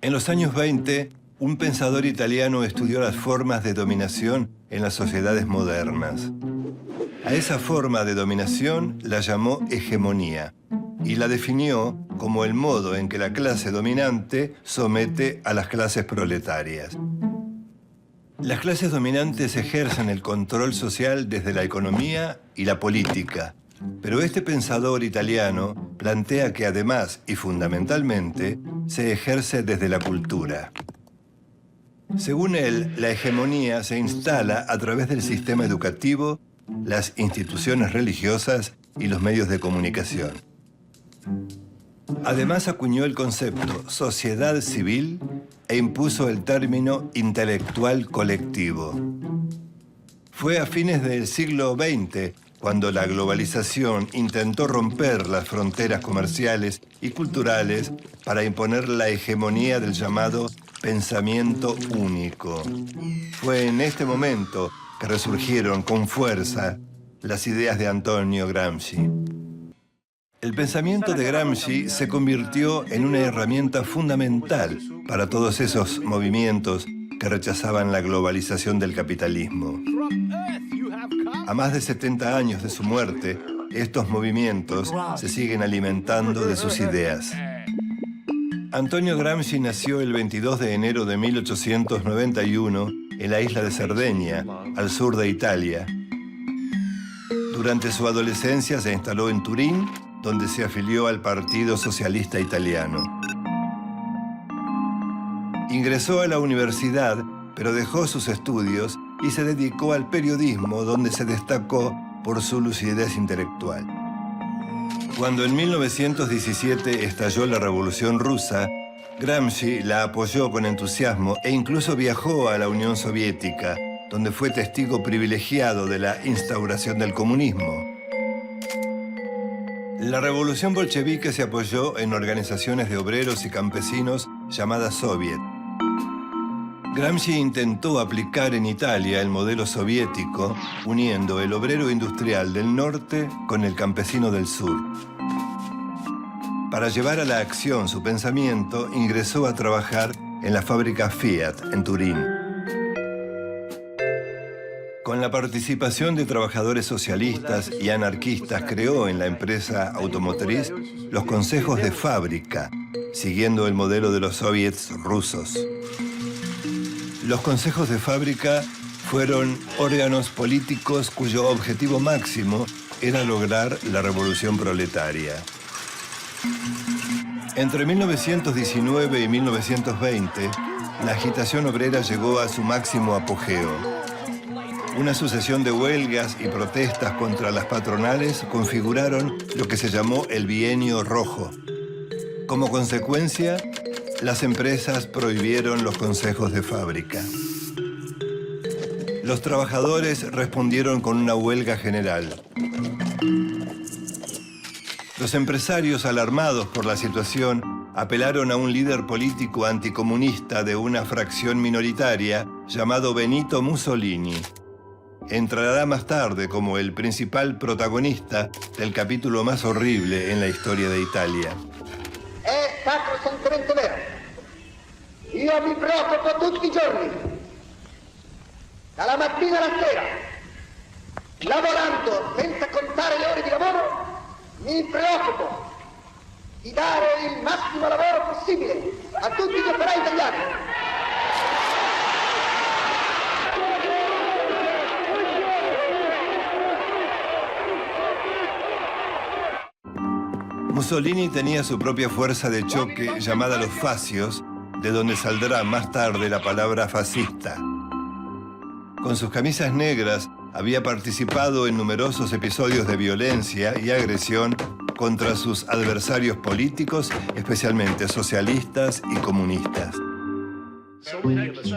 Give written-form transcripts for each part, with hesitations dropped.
En los años 20, un pensador italiano estudió las formas de dominación en las sociedades modernas. A esa forma de dominación la llamó hegemonía y la definió como el modo en que la clase dominante somete a las clases proletarias. Las clases dominantes ejercen el control social desde la economía y la política, pero este pensador italiano plantea que además y fundamentalmente se ejerce desde la cultura. Según él, la hegemonía se instala a través del sistema educativo, las instituciones religiosas y los medios de comunicación. Además acuñó el concepto sociedad civil e impuso el término intelectual colectivo. Fue a fines del siglo XX cuando la globalización intentó romper las fronteras comerciales y culturales para imponer la hegemonía del llamado pensamiento único. Fue en este momento que resurgieron con fuerza las ideas de Antonio Gramsci. El pensamiento de Gramsci se convirtió en una herramienta fundamental para todos esos movimientos que rechazaban la globalización del capitalismo. A más de 70 años de su muerte, estos movimientos se siguen alimentando de sus ideas. Antonio Gramsci nació el 22 de enero de 1891 en la isla de Cerdeña, al sur de Italia. Durante su adolescencia se instaló en Turín, donde se afilió al Partido Socialista Italiano. Ingresó a la universidad, pero dejó sus estudios y se dedicó al periodismo, donde se destacó por su lucidez intelectual. Cuando en 1917 estalló la Revolución Rusa, Gramsci la apoyó con entusiasmo e incluso viajó a la Unión Soviética, donde fue testigo privilegiado de la instauración del comunismo. La revolución bolchevique se apoyó en organizaciones de obreros y campesinos llamadas Soviet. Gramsci intentó aplicar en Italia el modelo soviético, uniendo el obrero industrial del norte con el campesino del sur. Para llevar a la acción su pensamiento, ingresó a trabajar en la fábrica Fiat, en Turín. Con la participación de trabajadores socialistas y anarquistas, creó en la empresa automotriz los consejos de fábrica, siguiendo el modelo de los soviets rusos. Los consejos de fábrica fueron órganos políticos cuyo objetivo máximo era lograr la revolución proletaria. Entre 1919 y 1920, la agitación obrera llegó a su máximo apogeo. Una sucesión de huelgas y protestas contra las patronales configuraron lo que se llamó el Bienio Rojo. Como consecuencia, las empresas prohibieron los consejos de fábrica. Los trabajadores respondieron con una huelga general. Los empresarios, alarmados por la situación, apelaron a un líder político anticomunista de una fracción minoritaria llamado Benito Mussolini. Entrará más tarde como el principal protagonista del capítulo más horrible en la historia de Italia. È sacrosantemente vero. Io mi preoccupo tutti i giorni, dalla mattina alla sera, lavorando senza contare le ore di lavoro, mi preoccupo di dare il massimo lavoro possibile a tutti gli operai italiani. Mussolini tenía su propia fuerza de choque llamada los fascios, de donde saldrá más tarde la palabra fascista. Con sus camisas negras había participado en numerosos episodios de violencia y agresión contra sus adversarios políticos, especialmente socialistas y comunistas.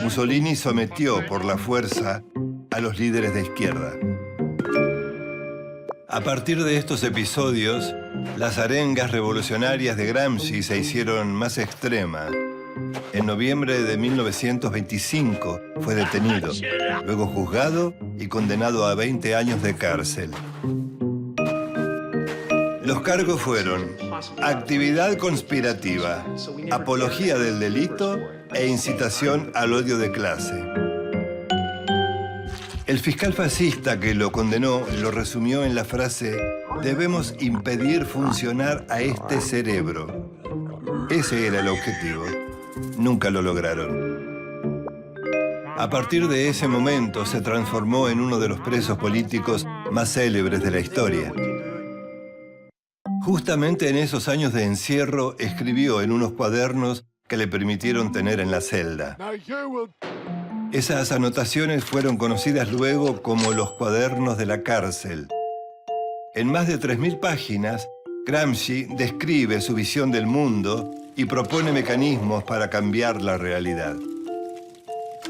Mussolini sometió por la fuerza a los líderes de izquierda. A partir de estos episodios, las arengas revolucionarias de Gramsci se hicieron más extremas. En noviembre de 1925 fue detenido, luego juzgado y condenado a 20 años de cárcel. Los cargos fueron actividad conspirativa, apología del delito e incitación al odio de clase. El fiscal fascista que lo condenó lo resumió en la frase: debemos impedir funcionar a este cerebro. Ese era el objetivo. Nunca lo lograron. A partir de ese momento se transformó en uno de los presos políticos más célebres de la historia. Justamente en esos años de encierro escribió en unos cuadernos que le permitieron tener en la celda. Esas anotaciones fueron conocidas luego como los cuadernos de la cárcel. En más de 3.000 páginas, Gramsci describe su visión del mundo y propone mecanismos para cambiar la realidad.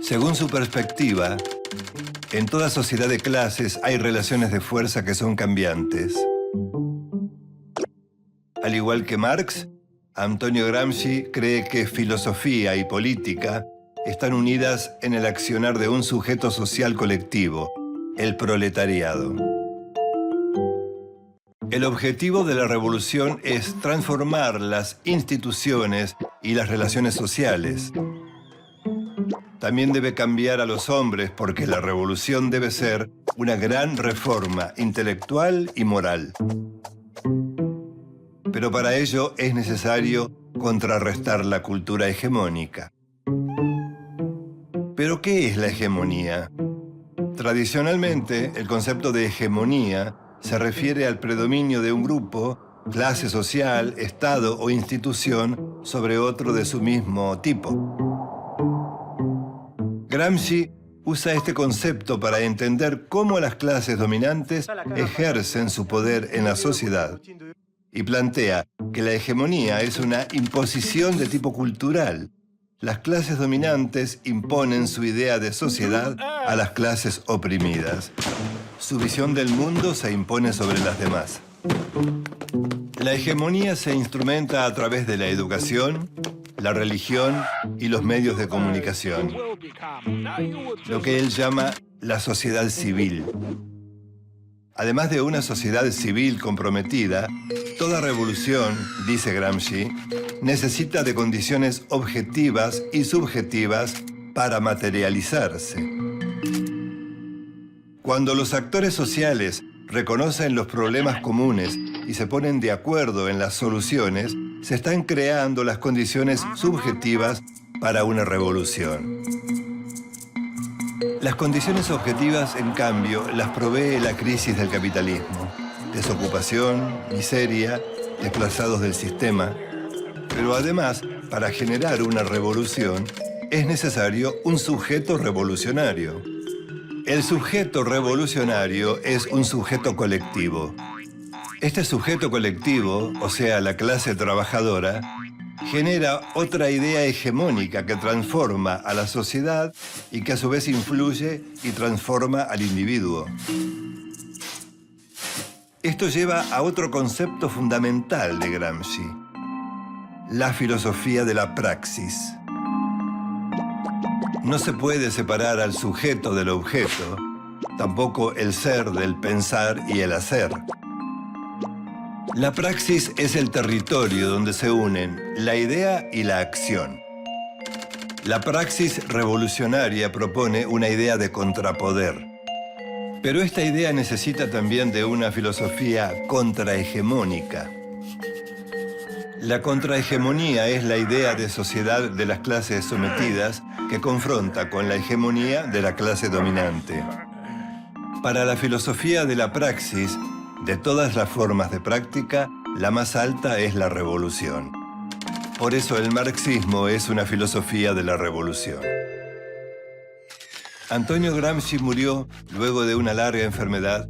Según su perspectiva, en toda sociedad de clases hay relaciones de fuerza que son cambiantes. Al igual que Marx, Antonio Gramsci cree que filosofía y política están unidas en el accionar de un sujeto social colectivo, el proletariado. El objetivo de la revolución es transformar las instituciones y las relaciones sociales. También debe cambiar a los hombres porque la revolución debe ser una gran reforma intelectual y moral. Pero para ello es necesario contrarrestar la cultura hegemónica. ¿Pero qué es la hegemonía? Tradicionalmente, el concepto de hegemonía se refiere al predominio de un grupo, clase social, estado o institución sobre otro de su mismo tipo. Gramsci usa este concepto para entender cómo las clases dominantes ejercen su poder en la sociedad y plantea que la hegemonía es una imposición de tipo cultural. Las clases dominantes imponen su idea de sociedad a las clases oprimidas. Su visión del mundo se impone sobre las demás. La hegemonía se instrumenta a través de la educación, la religión y los medios de comunicación, lo que él llama la sociedad civil. Además de una sociedad civil comprometida, toda revolución, dice Gramsci, necesita de condiciones objetivas y subjetivas para materializarse. Cuando los actores sociales reconocen los problemas comunes y se ponen de acuerdo en las soluciones, se están creando las condiciones subjetivas para una revolución. Las condiciones objetivas, en cambio, las provee la crisis del capitalismo. Desocupación, miseria, desplazados del sistema. Pero además, para generar una revolución, es necesario un sujeto revolucionario. El sujeto revolucionario es un sujeto colectivo. Este sujeto colectivo, o sea, la clase trabajadora, genera otra idea hegemónica que transforma a la sociedad y que a su vez influye y transforma al individuo. Esto lleva a otro concepto fundamental de Gramsci: la filosofía de la praxis. No se puede separar al sujeto del objeto, tampoco el ser del pensar y el hacer. La praxis es el territorio donde se unen la idea y la acción. La praxis revolucionaria propone una idea de contrapoder. Pero esta idea necesita también de una filosofía contrahegemónica. La contrahegemonía es la idea de sociedad de las clases sometidas que confronta con la hegemonía de la clase dominante. Para la filosofía de la praxis, de todas las formas de práctica, la más alta es la revolución. Por eso el marxismo es una filosofía de la revolución. Antonio Gramsci murió luego de una larga enfermedad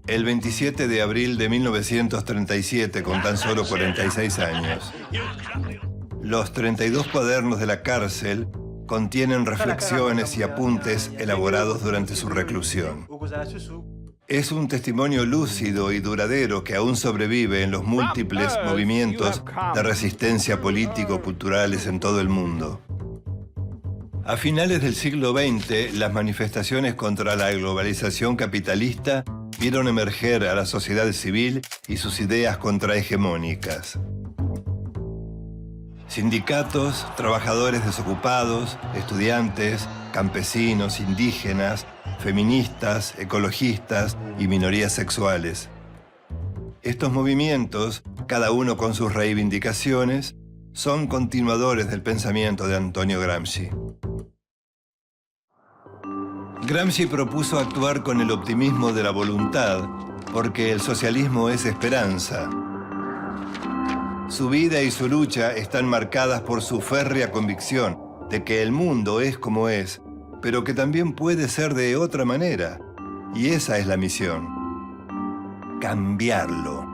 el 27 de abril de 1937 con tan solo 46 años. Los 32 cuadernos de la cárcel contienen reflexiones y apuntes elaborados durante su reclusión. Es un testimonio lúcido y duradero que aún sobrevive en los múltiples movimientos de resistencia político-culturales en todo el mundo. A finales del siglo XX, las manifestaciones contra la globalización capitalista vieron emerger a la sociedad civil y sus ideas contrahegemónicas. Sindicatos, trabajadores desocupados, estudiantes, campesinos, indígenas, feministas, ecologistas y minorías sexuales. Estos movimientos, cada uno con sus reivindicaciones, son continuadores del pensamiento de Antonio Gramsci. Gramsci propuso actuar con el optimismo de la voluntad, porque el socialismo es esperanza. Su vida y su lucha están marcadas por su férrea convicción de que el mundo es como es, pero que también puede ser de otra manera. Y esa es la misión: cambiarlo.